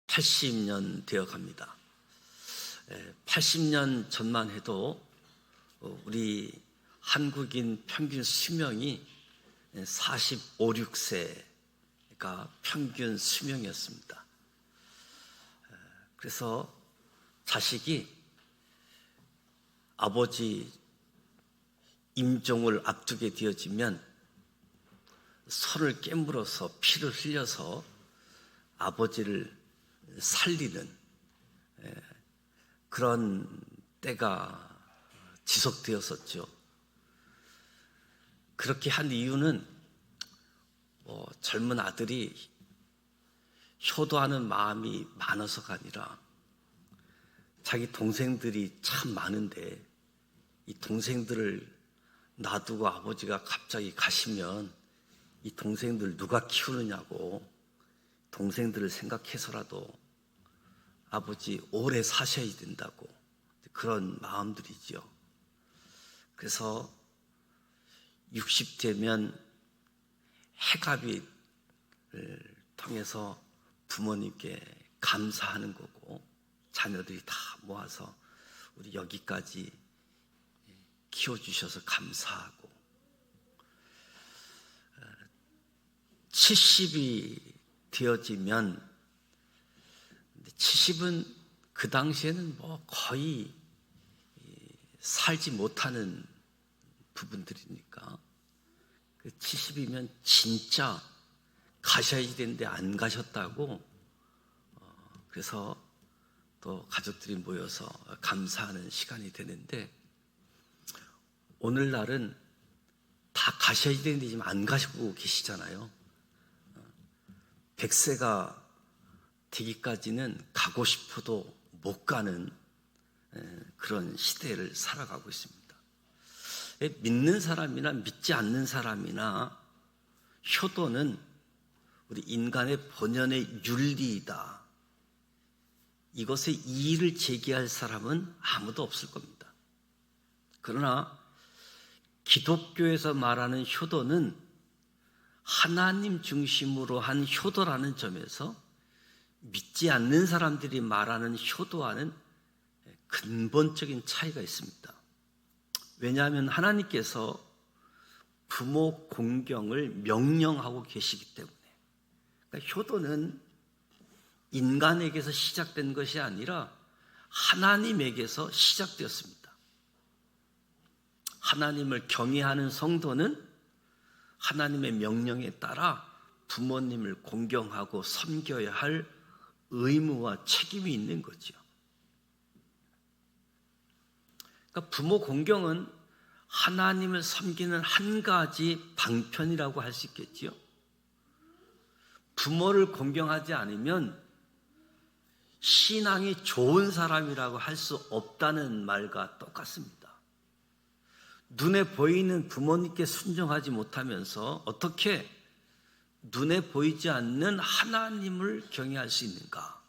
80년 되어 갑니다. 80년 전만 해도 우리 한국인 평균 수명이 45, 6세가 평균 수명이었습니다. 그래서 자식이 아버지 임종을 앞두게 되어지면 손을 깨물어서 피를 흘려서 아버지를 살리는 그런 때가 지속되었었죠. 그렇게 한 이유는 젊은 아들이 효도하는 마음이 많아서가 아니라 자기 동생들이 참 많은데 이 동생들을 놔두고 아버지가 갑자기 가시면 이 동생들 누가 키우느냐고 동생들을 생각해서라도 아버지 오래 사셔야 된다고 그런 마음들이지요. 그래서 60대면 해갑을 통해서 부모님께 감사하는 거고 자녀들이 다 모아서 우리 여기까지 키워주셔서 감사하고 70이 되어지면 70은 그 당시에는 거의 살지 못하는 부분들이니까 70이면 진짜 가셔야 되는데 안 가셨다고 그래서 또 가족들이 모여서 감사하는 시간이 되는데 오늘날은 다 가셔야 되는데 지금 안 가시고 계시잖아요. 100세가 되기까지는 가고 싶어도 못 가는 그런 시대를 살아가고 있습니다. 믿는 사람이나 믿지 않는 사람이나 효도는 우리 인간의 본연의 윤리이다. 이것에 이의를 제기할 사람은 아무도 없을 겁니다. 그러나 기독교에서 말하는 효도는 하나님 중심으로 한 효도라는 점에서 믿지 않는 사람들이 말하는 효도와는 근본적인 차이가 있습니다. 왜냐하면 하나님께서 부모 공경을 명령하고 계시기 때문에 그러니까 효도는 인간에게서 시작된 것이 아니라 하나님에게서 시작되었습니다. 하나님을 경외하는 성도는 하나님의 명령에 따라 부모님을 공경하고 섬겨야 할 의무와 책임이 있는 거죠. 그러니까 부모 공경은 하나님을 섬기는 한 가지 방편이라고 할 수 있겠지요. 부모를 공경하지 않으면 신앙이 좋은 사람이라고 할 수 없다는 말과 똑같습니다. 눈에 보이는 부모님께 순종하지 못하면서 어떻게 눈에 보이지 않는 하나님을 경외할 수 있는가?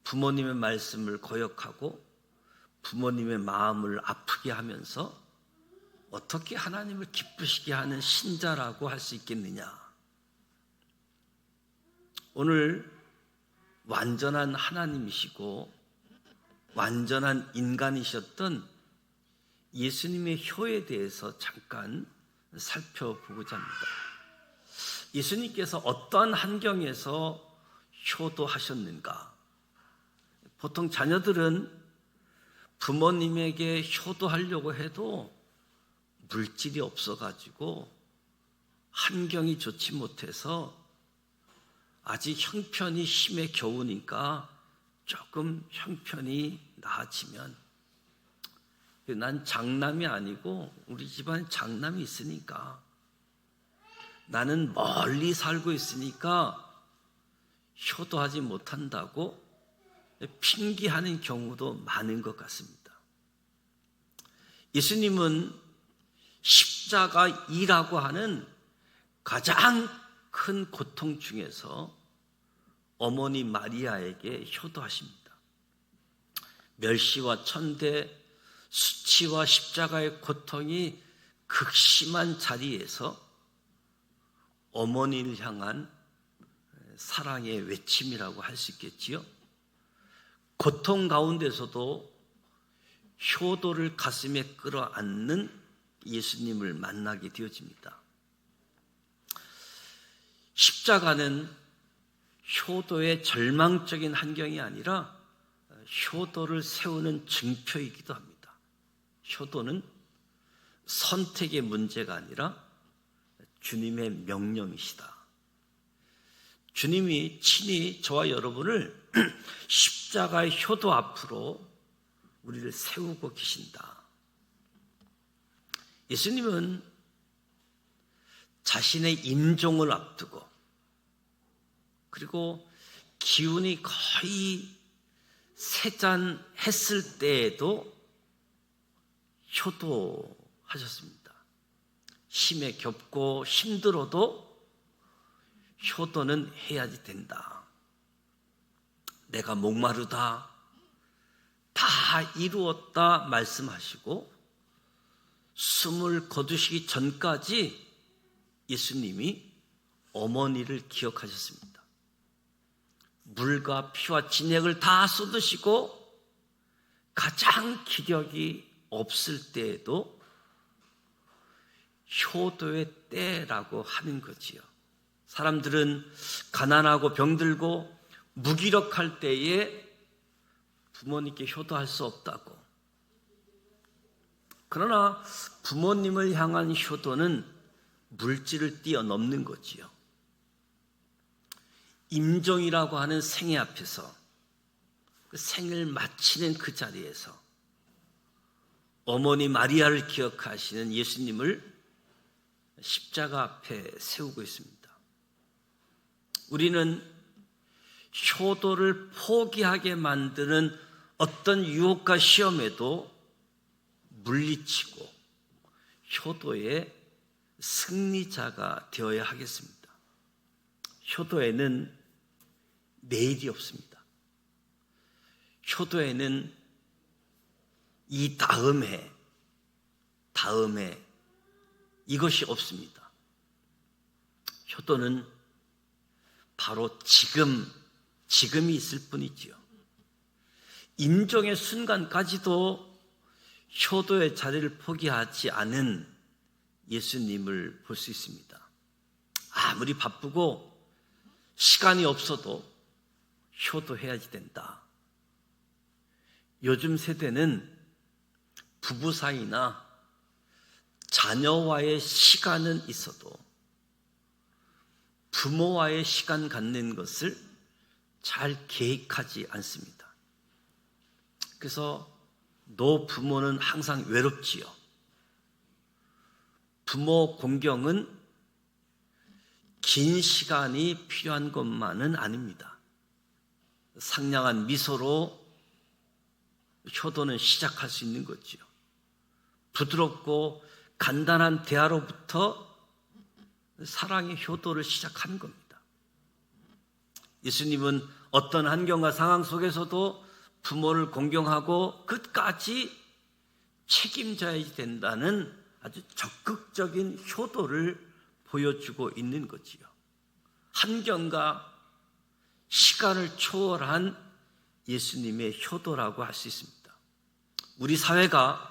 부모님의 말씀을 거역하고 부모님의 마음을 아프게 하면서 어떻게 하나님을 기쁘시게 하는 신자라고 할 수 있겠느냐? 오늘 완전한 하나님이시고 완전한 인간이셨던 예수님의 효에 대해서 잠깐 살펴보고자 합니다. 예수님께서 어떠한 환경에서 효도하셨는가? 보통 자녀들은 부모님에게 효도하려고 해도 물질이 없어가지고 환경이 좋지 못해서 아직 형편이 힘에 겨우니까 조금 형편이 나아지면 난 장남이 아니고 우리 집안에 장남이 있으니까 나는 멀리 살고 있으니까 효도하지 못한다고 핑계하는 경우도 많은 것 같습니다. 예수님은 십자가이라고 하는 가장 큰 고통 중에서 어머니 마리아에게 효도하십니다. 멸시와 천대, 수치와 십자가의 고통이 극심한 자리에서 어머니를 향한 사랑의 외침이라고 할 수 있겠지요. 고통 가운데서도 효도를 가슴에 끌어안는 예수님을 만나게 되어집니다. 십자가는 효도의 절망적인 환경이 아니라 효도를 세우는 증표이기도 합니다. 효도는 선택의 문제가 아니라 주님의 명령이시다. 주님이 친히 저와 여러분을 십자가의 효도 앞으로 우리를 세우고 계신다. 예수님은 자신의 임종을 앞두고 그리고 기운이 거의 쇠잔했을 때에도 효도하셨습니다. 힘에 겹고 힘들어도 효도는 해야지 된다. 내가 목마르다, 다 이루었다 말씀하시고 숨을 거두시기 전까지 예수님이 어머니를 기억하셨습니다. 물과 피와 진액을 다 쏟으시고 가장 기력이 없을 때에도 효도의 때라고 하는 거지요. 사람들은 가난하고 병들고 무기력할 때에 부모님께 효도할 수 없다고. 그러나 부모님을 향한 효도는 물질을 뛰어넘는 거지요. 임종이라고 하는 생애 앞에서 그 생을 마치는 그 자리에서 어머니 마리아를 기억하시는 예수님을 십자가 앞에 세우고 있습니다. 우리는 효도를 포기하게 만드는 어떤 유혹과 시험에도 물리치고 효도의 승리자가 되어야 하겠습니다. 효도에는 내일이 없습니다. 효도에는 이 다음에 이것이 없습니다. 효도는 바로 지금이 있을 뿐이지요. 임종의 순간까지도 효도의 자리를 포기하지 않은 예수님을 볼 수 있습니다. 아무리 바쁘고 시간이 없어도 효도해야지 된다. 요즘 세대는 부부 사이나 자녀와의 시간은 있어도 부모와의 시간 갖는 것을 잘 계획하지 않습니다. 그래서 노부모는 항상 외롭지요. 부모 공경은 긴 시간이 필요한 것만은 아닙니다. 상냥한 미소로 효도는 시작할 수 있는 거지요. 부드럽고 간단한 대화로부터 사랑의 효도를 시작하는 겁니다. 예수님은 어떤 환경과 상황 속에서도 부모를 공경하고 끝까지 책임져야 된다는 아주 적극적인 효도를 보여주고 있는 거지요. 환경과 시간을 초월한 예수님의 효도라고 할 수 있습니다. 우리 사회가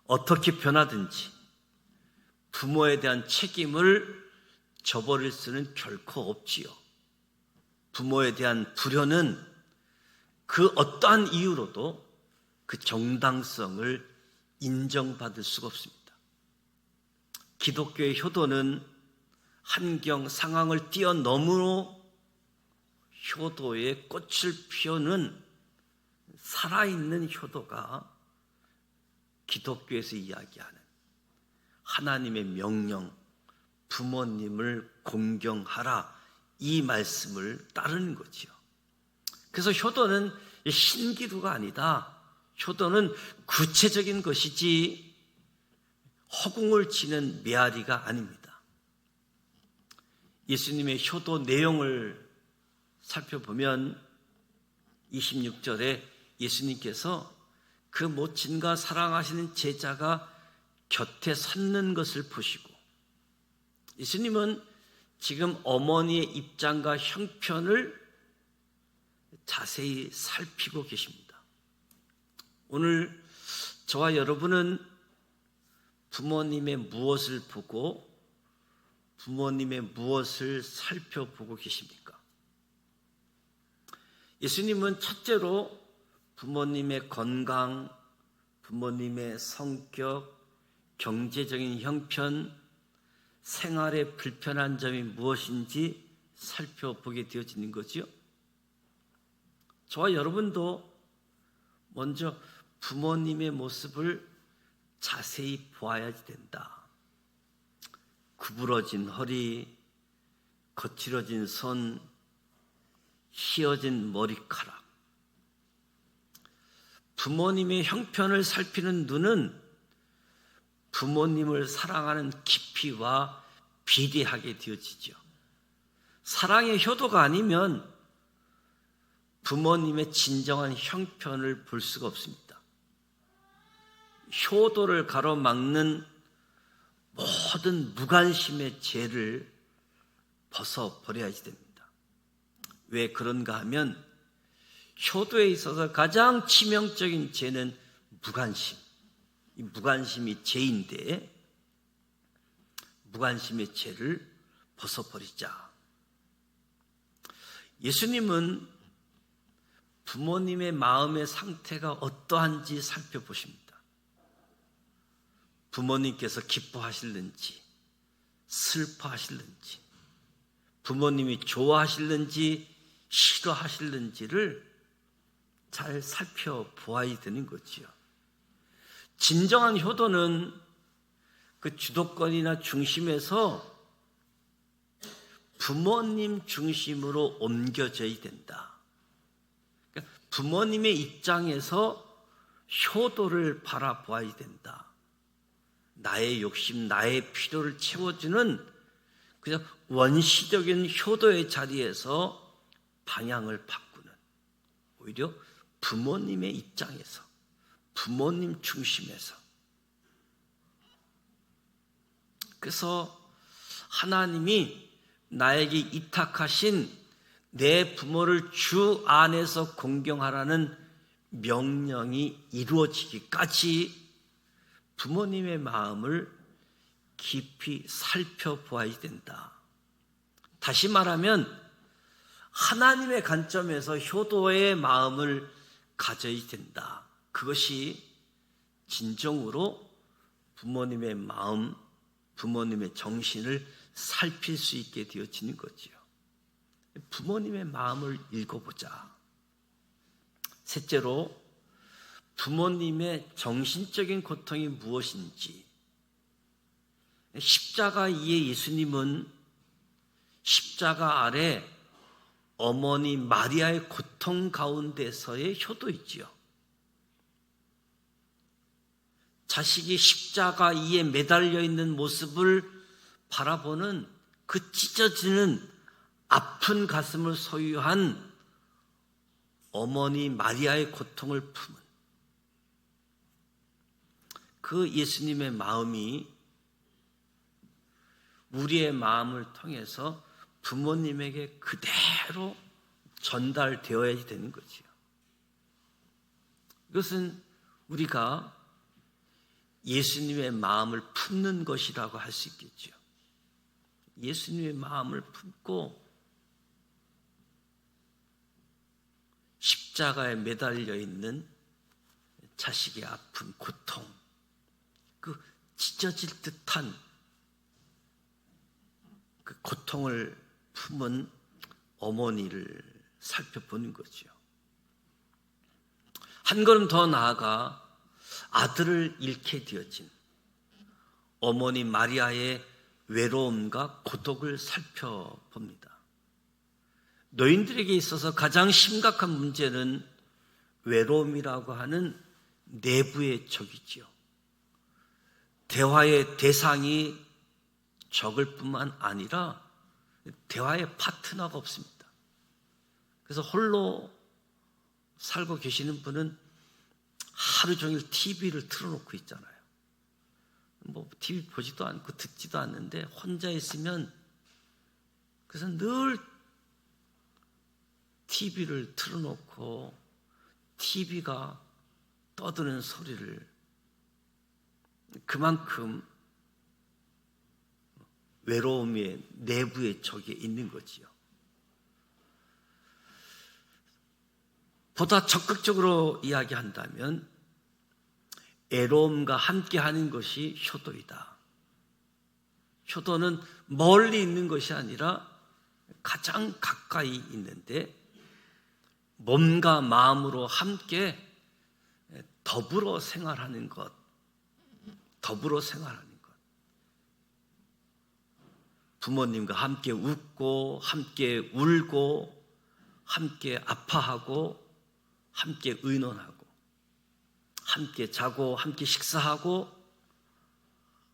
어떻게 변하든지 부모에 대한 책임을 저버릴 수는 결코 없지요. 부모에 대한 불효는 그 어떠한 이유로도 그 정당성을 인정받을 수가 없습니다. 기독교의 효도는 환경, 상황을 뛰어넘어 효도의 꽃을 피우는 살아있는 효도가 기독교에서 이야기하는 하나님의 명령, 부모님을 공경하라, 이 말씀을 따르는 거지요. 그래서 효도는 신기루가 아니다. 효도는 구체적인 것이지 허공을 치는 메아리가 아닙니다. 예수님의 효도 내용을 살펴보면 26절에 예수님께서 그 모친과 사랑하시는 제자가 곁에 섰는 것을 보시고 예수님은 지금 어머니의 입장과 형편을 자세히 살피고 계십니다. 오늘 저와 여러분은 부모님의 무엇을 보고 부모님의 무엇을 살펴보고 계십니까? 예수님은 첫째로 부모님의 건강, 부모님의 성격, 경제적인 형편, 생활에 불편한 점이 무엇인지 살펴보게 되어지는 거지요. 저와 여러분도 먼저 부모님의 모습을 자세히 보아야 된다. 구부러진 허리, 거칠어진 손, 휘어진 머리카락. 부모님의 형편을 살피는 눈은 부모님을 사랑하는 깊이와 비례하게 되어지죠. 사랑의 효도가 아니면 부모님의 진정한 형편을 볼 수가 없습니다. 효도를 가로막는 모든 무관심의 죄를 벗어버려야지 됩니다. 왜 그런가 하면 효도에 있어서 가장 치명적인 죄는 무관심. 이 무관심이 죄인데 무관심의 죄를 벗어버리자. 예수님은 부모님의 마음의 상태가 어떠한지 살펴보십니다. 부모님께서 기뻐하실는지 슬퍼하실는지 부모님이 좋아하실는지 싫어하실는지를 잘 살펴보아야 되는 거지요. 진정한 효도는 그 주도권이나 중심에서 부모님 중심으로 옮겨져야 된다. 그러니까 부모님의 입장에서 효도를 바라보아야 된다. 나의 욕심, 나의 필요를 채워주는 그냥 원시적인 효도의 자리에서 방향을 바꾸는, 오히려 부모님의 입장에서, 부모님 중심에서. 그래서 하나님이 나에게 이탁하신 내 부모를 주 안에서 공경하라는 명령이 이루어지기까지 부모님의 마음을 깊이 살펴보아야 된다. 다시 말하면 하나님의 관점에서 효도의 마음을 가져야 된다. 그것이 진정으로 부모님의 마음, 부모님의 정신을 살필 수 있게 되어지는 거지요. 부모님의 마음을 읽어보자. 셋째로 부모님의 정신적인 고통이 무엇인지. 십자가 위에 예수님은 십자가 아래 어머니 마리아의 고통 가운데서의 효도이지요. 자식이 십자가 위에 매달려 있는 모습을 바라보는 그 찢어지는 아픈 가슴을 소유한 어머니 마리아의 고통을 품은 그 예수님의 마음이 우리의 마음을 통해서 부모님에게 그대로 전달되어야 되는 거지요. 이것은 우리가 예수님의 마음을 품는 것이라고 할 수 있겠죠. 예수님의 마음을 품고 십자가에 매달려 있는 자식의 아픈 고통, 그 찢어질 듯한 그 고통을 품은 어머니를 살펴보는 거죠. 한 걸음 더 나아가 아들을 잃게 되어진 어머니 마리아의 외로움과 고독을 살펴봅니다. 노인들에게 있어서 가장 심각한 문제는 외로움이라고 하는 내부의 적이지요. 대화의 대상이 적을 뿐만 아니라 대화의 파트너가 없습니다. 그래서 홀로 살고 계시는 분은 하루 종일 TV를 틀어놓고 있잖아요. TV 보지도 않고 듣지도 않는데 혼자 있으면 그래서 늘 TV를 틀어놓고 TV가 떠드는 소리를, 그만큼 외로움의 내부의 적에 있는 거지요. 보다 적극적으로 이야기한다면 애로움과 함께하는 것이 효도이다. 효도는 멀리 있는 것이 아니라 가장 가까이 있는데 몸과 마음으로 함께 더불어 생활하는 것, 더불어 생활하는 것. 부모님과 함께 웃고, 함께 울고, 함께 아파하고, 함께 의논하고, 함께 자고, 함께 식사하고,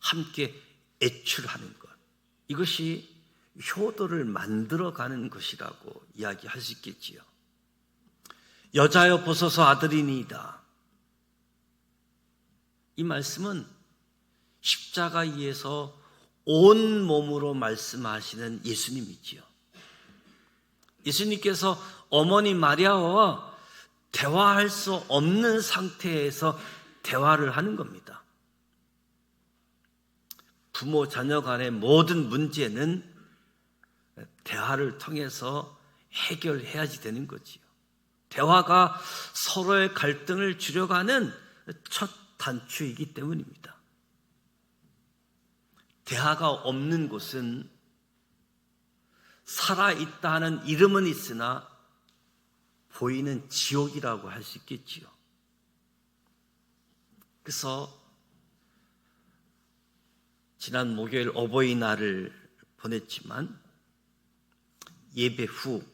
함께 애출하는 것. 이것이 효도를 만들어가는 것이라고 이야기할 수 있겠지요. 여자여 보소서 아들이니이다. 이 말씀은 십자가에서 온 몸으로 말씀하시는 예수님이지요. 예수님께서 어머니 마리아와 대화할 수 없는 상태에서 대화를 하는 겁니다. 부모 자녀 간의 모든 문제는 대화를 통해서 해결해야지 되는 거지요. 대화가 서로의 갈등을 줄여가는 첫 단추이기 때문입니다. 대화가 없는 곳은 살아있다 하는 이름은 있으나 보이는 지옥이라고 할 수 있겠지요. 그래서 지난 목요일 어버이날을 보냈지만 예배 후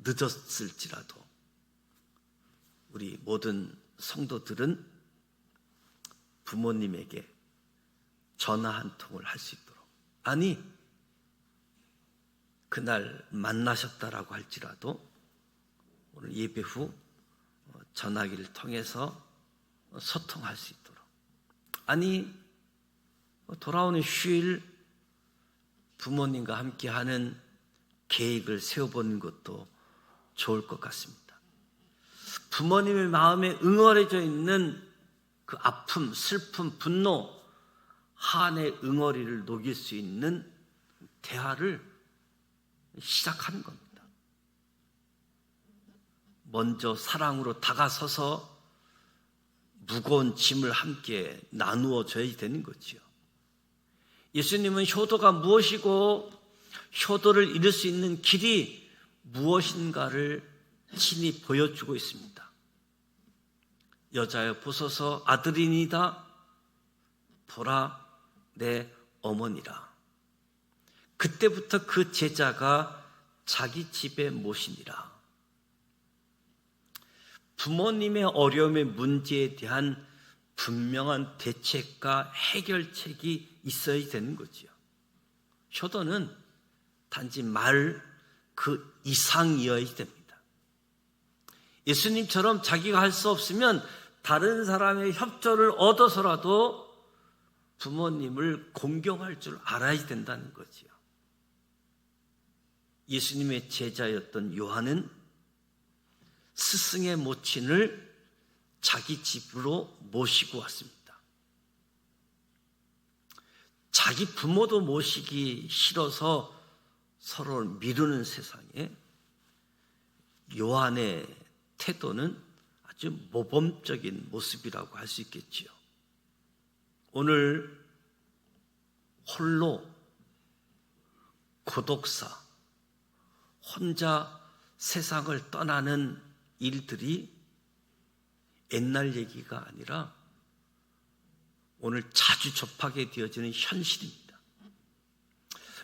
늦었을지라도 우리 모든 성도들은 부모님에게 전화 한 통을 할 수 있도록, 아니 그날 만나셨다라고 할지라도 오늘 예배 후 전화기를 통해서 소통할 수 있도록, 아니 돌아오는 휴일 부모님과 함께하는 계획을 세워보는 것도 좋을 것 같습니다. 부모님의 마음에 응어리져 있는 그 아픔, 슬픔, 분노, 한의 응어리를 녹일 수 있는 대화를 시작하는 겁니다. 먼저 사랑으로 다가서서 무거운 짐을 함께 나누어 줘야 되는 거지요. 예수님은 효도가 무엇이고 효도를 이룰 수 있는 길이 무엇인가를 친히 보여주고 있습니다. 여자여 보소서 아들이니이다. 보라 내 어머니라. 그때부터 그 제자가 자기 집에 모시니라. 부모님의 어려움의 문제에 대한 분명한 대책과 해결책이 있어야 되는 거지요. 효도는 단지 말 그 이상이어야 됩니다. 예수님처럼 자기가 할 수 없으면 다른 사람의 협조를 얻어서라도 부모님을 공경할 줄 알아야 된다는 거지요. 예수님의 제자였던 요한은 스승의 모친을 자기 집으로 모시고 왔습니다. 자기 부모도 모시기 싫어서 서로 미루는 세상에 요한의 태도는 아주 모범적인 모습이라고 할 수 있겠지요. 오늘 홀로 고독사, 혼자 세상을 떠나는 일들이 옛날 얘기가 아니라 오늘 자주 접하게 되어지는 현실입니다.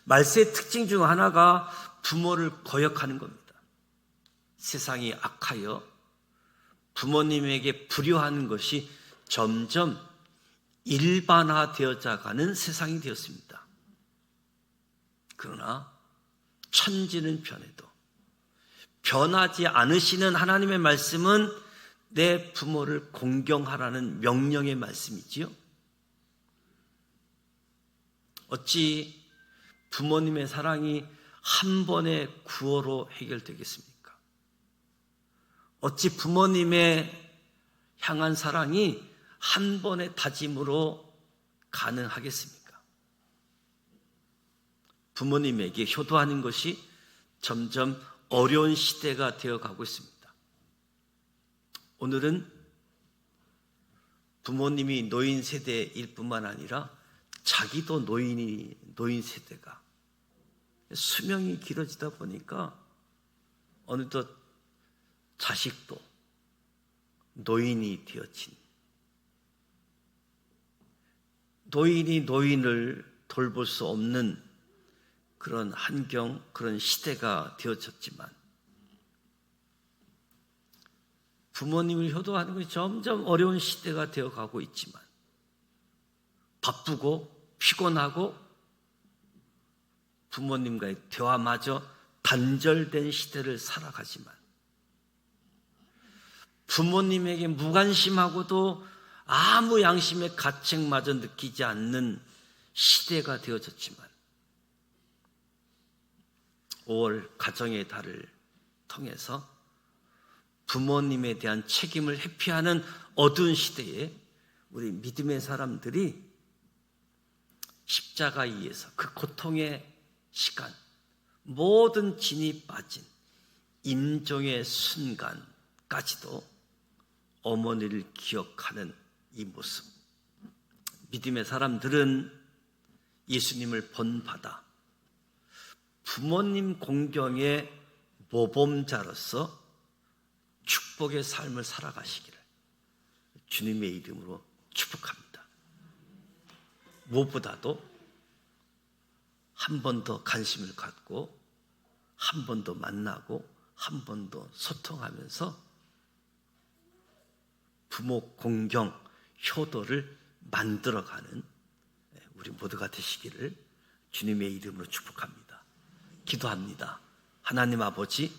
말세의 특징 중 하나가 부모를 거역하는 겁니다. 세상이 악하여 부모님에게 불효하는 것이 점점 일반화되어져 가는 세상이 되었습니다. 그러나 천지는 변해도 변하지 않으시는 하나님의 말씀은 내 부모를 공경하라는 명령의 말씀이지요. 어찌 부모님의 사랑이 한 번의 구호로 해결되겠습니까? 어찌 부모님의 향한 사랑이 한 번의 다짐으로 가능하겠습니까? 부모님에게 효도하는 것이 점점 어려운 시대가 되어가고 있습니다. 오늘은 부모님이 노인 세대일 뿐만 아니라 자기도 노인 세대가 수명이 길어지다 보니까 어느덧 자식도 노인이 되어진, 노인이 노인을 돌볼 수 없는 그런 환경, 그런 시대가 되어졌지만 부모님을 효도하는 것이 점점 어려운 시대가 되어가고 있지만 바쁘고 피곤하고 부모님과의 대화마저 단절된 시대를 살아가지만 부모님에게 무관심하고도 아무 양심의 가책마저 느끼지 않는 시대가 되어졌지만 5월 가정의 달을 통해서 부모님에 대한 책임을 회피하는 어두운 시대에 우리 믿음의 사람들이 십자가에서 그 고통의 시간, 모든 진이 빠진 임종의 순간까지도 어머니를 기억하는 이 모습, 믿음의 사람들은 예수님을 본받아 부모님 공경의 모범자로서 축복의 삶을 살아가시기를 주님의 이름으로 축복합니다. 무엇보다도 한 번 더 관심을 갖고 한 번 더 만나고 한 번 더 소통하면서 부모 공경, 효도를 만들어가는 우리 모두가 되시기를 주님의 이름으로 축복합니다. 기도합니다. 하나님 아버지,